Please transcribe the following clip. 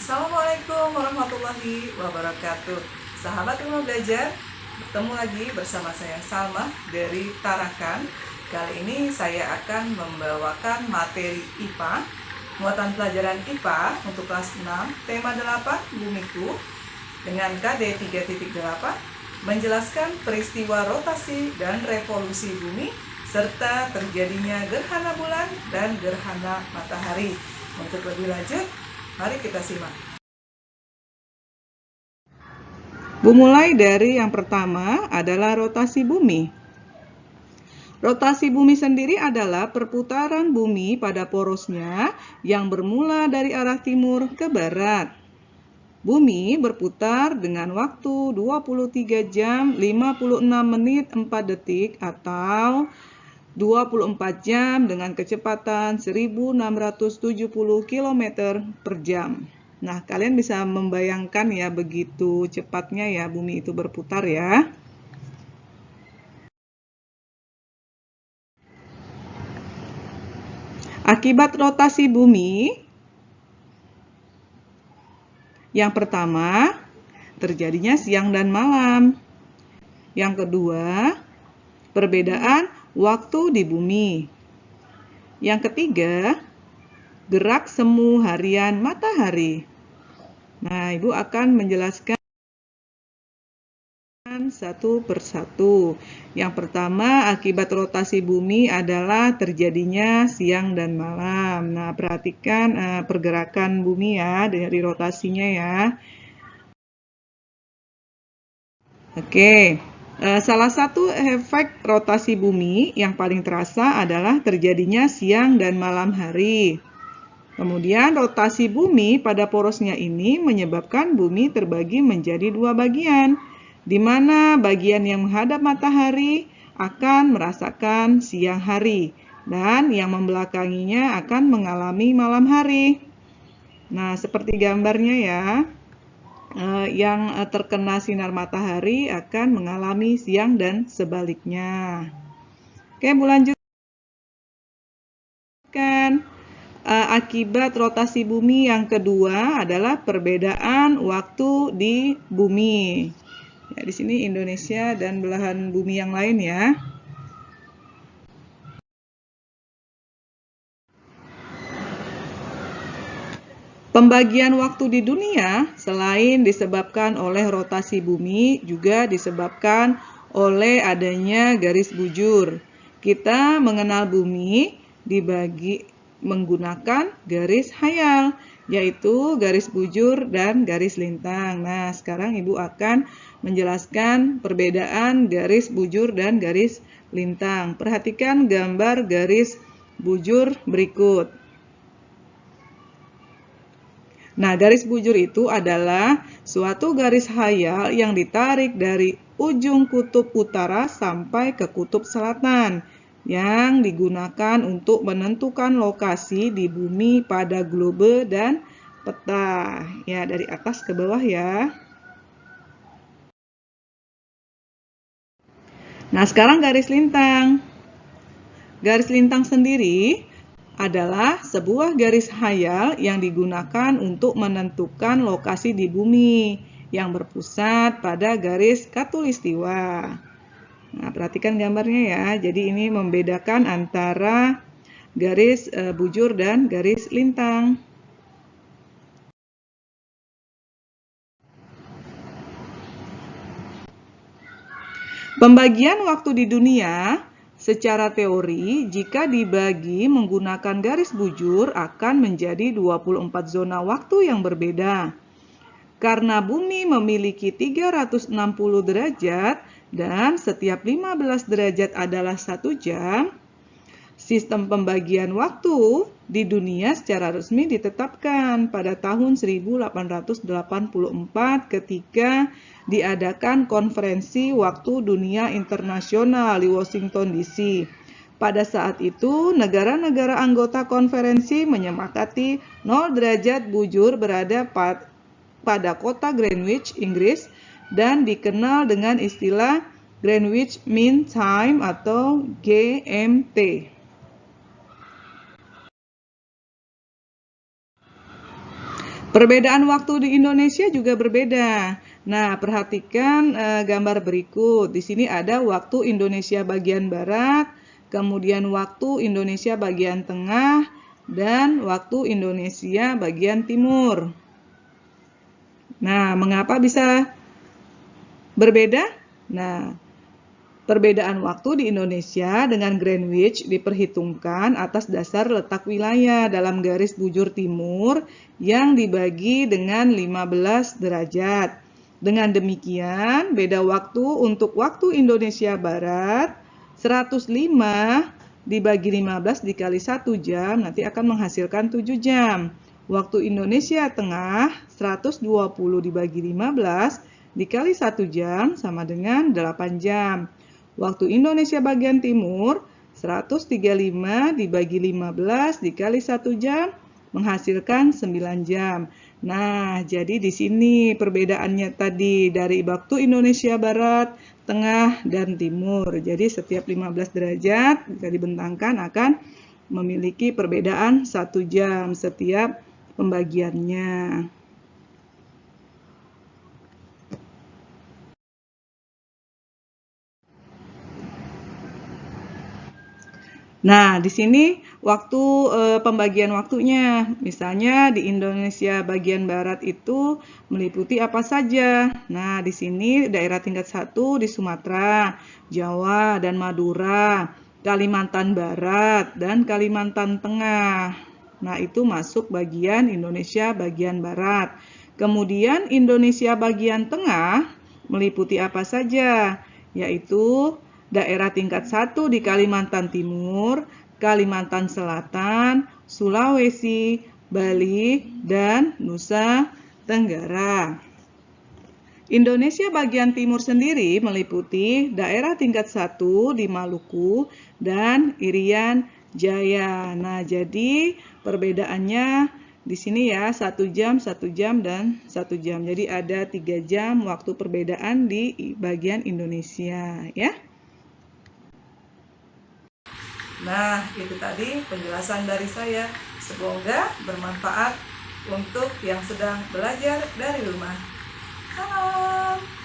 Assalamualaikum warahmatullahi wabarakatuh. Sahabat Rumah Belajar, bertemu lagi bersama saya Salma dari Tarakan. Kali ini saya akan membawakan materi IPA, muatan pelajaran IPA untuk kelas 6, tema 8, Bumiku, dengan KD 3.8, menjelaskan peristiwa rotasi dan revolusi bumi, serta terjadinya gerhana bulan dan gerhana matahari. Untuk lebih lanjut, mari kita simak. Mulai dari yang pertama adalah rotasi bumi. Rotasi bumi sendiri adalah perputaran bumi pada porosnya yang bermula dari arah timur ke barat. Bumi berputar dengan waktu 23 jam 56 menit 4 detik atau 24 jam dengan kecepatan 1670 km per jam. Nah, kalian bisa membayangkan ya begitu cepatnya ya bumi itu berputar ya. Akibat rotasi bumi, yang pertama, terjadinya siang dan malam. Yang kedua, perbedaan waktu di bumi. Yang ketiga, gerak semu harian matahari. Nah, Ibu akan menjelaskan satu persatu. Yang pertama, akibat rotasi bumi adalah terjadinya siang dan malam. Nah, perhatikan pergerakan bumi ya dari rotasinya ya. Oke. Salah satu efek rotasi bumi yang paling terasa adalah terjadinya siang dan malam hari. Kemudian rotasi bumi pada porosnya ini menyebabkan bumi terbagi menjadi dua bagian, di mana bagian yang menghadap matahari akan merasakan siang hari, dan yang membelakanginya akan mengalami malam hari. Nah, seperti gambarnya ya. Yang terkena sinar matahari akan mengalami siang dan sebaliknya. Oke, Bu lanjutkan. Akibat rotasi bumi yang kedua adalah perbedaan waktu di bumi. Ya, di sini Indonesia dan belahan bumi yang lain ya. Pembagian waktu di dunia selain disebabkan oleh rotasi bumi juga disebabkan oleh adanya garis bujur. Kita mengenal bumi dibagi menggunakan garis hayal, yaitu garis bujur dan garis lintang. Nah, sekarang Ibu akan menjelaskan perbedaan garis bujur dan garis lintang. Perhatikan gambar garis bujur berikut. Nah, garis bujur itu adalah suatu garis hayal yang ditarik dari ujung kutub utara sampai ke kutub selatan, yang digunakan untuk menentukan lokasi di bumi pada globe dan peta. Ya, dari atas ke bawah ya. Nah, sekarang garis lintang. Garis lintang sendiri adalah sebuah garis hayal yang digunakan untuk menentukan lokasi di bumi yang berpusat pada garis khatulistiwa. Nah, perhatikan gambarnya ya. Jadi ini membedakan antara garis bujur dan garis lintang. Pembagian waktu di dunia secara teori, jika dibagi menggunakan garis bujur akan menjadi 24 zona waktu yang berbeda. Karena bumi memiliki 360 derajat dan setiap 15 derajat adalah 1 jam, sistem pembagian waktu di dunia secara resmi ditetapkan pada tahun 1884 ketika diadakan konferensi waktu dunia internasional di Washington DC. Pada saat itu, negara-negara anggota konferensi menyepakati 0 derajat bujur berada pada kota Greenwich, Inggris, dan dikenal dengan istilah Greenwich Mean Time atau GMT. Perbedaan waktu di Indonesia juga berbeda. Nah, perhatikan gambar berikut. Di sini ada waktu Indonesia bagian barat, kemudian waktu Indonesia bagian tengah, dan waktu Indonesia bagian timur. Nah, mengapa bisa berbeda? Nah, perbedaan waktu di Indonesia dengan Greenwich diperhitungkan atas dasar letak wilayah dalam garis bujur timur yang dibagi dengan 15 derajat. Dengan demikian, beda waktu untuk waktu Indonesia Barat 105 dibagi 15 dikali 1 jam nanti akan menghasilkan 7 jam. Waktu Indonesia Tengah 120 dibagi 15 dikali 1 jam sama dengan 8 jam. Waktu Indonesia bagian timur 135 dibagi 15 dikali 1 jam menghasilkan 9 jam. Nah, jadi di sini perbedaannya tadi dari waktu Indonesia Barat, Tengah, dan Timur. Jadi setiap 15 derajat jika dibentangkan akan memiliki perbedaan 1 jam setiap pembagiannya. Nah, di sini waktu pembagian waktunya, misalnya di Indonesia bagian barat itu meliputi apa saja. Nah, di sini daerah tingkat 1 di Sumatera, Jawa, dan Madura, Kalimantan Barat, dan Kalimantan Tengah. Nah, itu masuk bagian Indonesia bagian barat. Kemudian Indonesia bagian tengah meliputi apa saja, yaitu daerah tingkat 1 di Kalimantan Timur, Kalimantan Selatan, Sulawesi, Bali, dan Nusa Tenggara. Indonesia bagian timur sendiri meliputi daerah tingkat 1 di Maluku dan Irian Jaya. Nah, jadi perbedaannya di sini ya 1 jam, 1 jam, dan 1 jam. Jadi ada 3 jam waktu perbedaan di bagian Indonesia ya. Nah, itu tadi penjelasan dari saya. Semoga bermanfaat untuk yang sedang belajar dari rumah. Salam!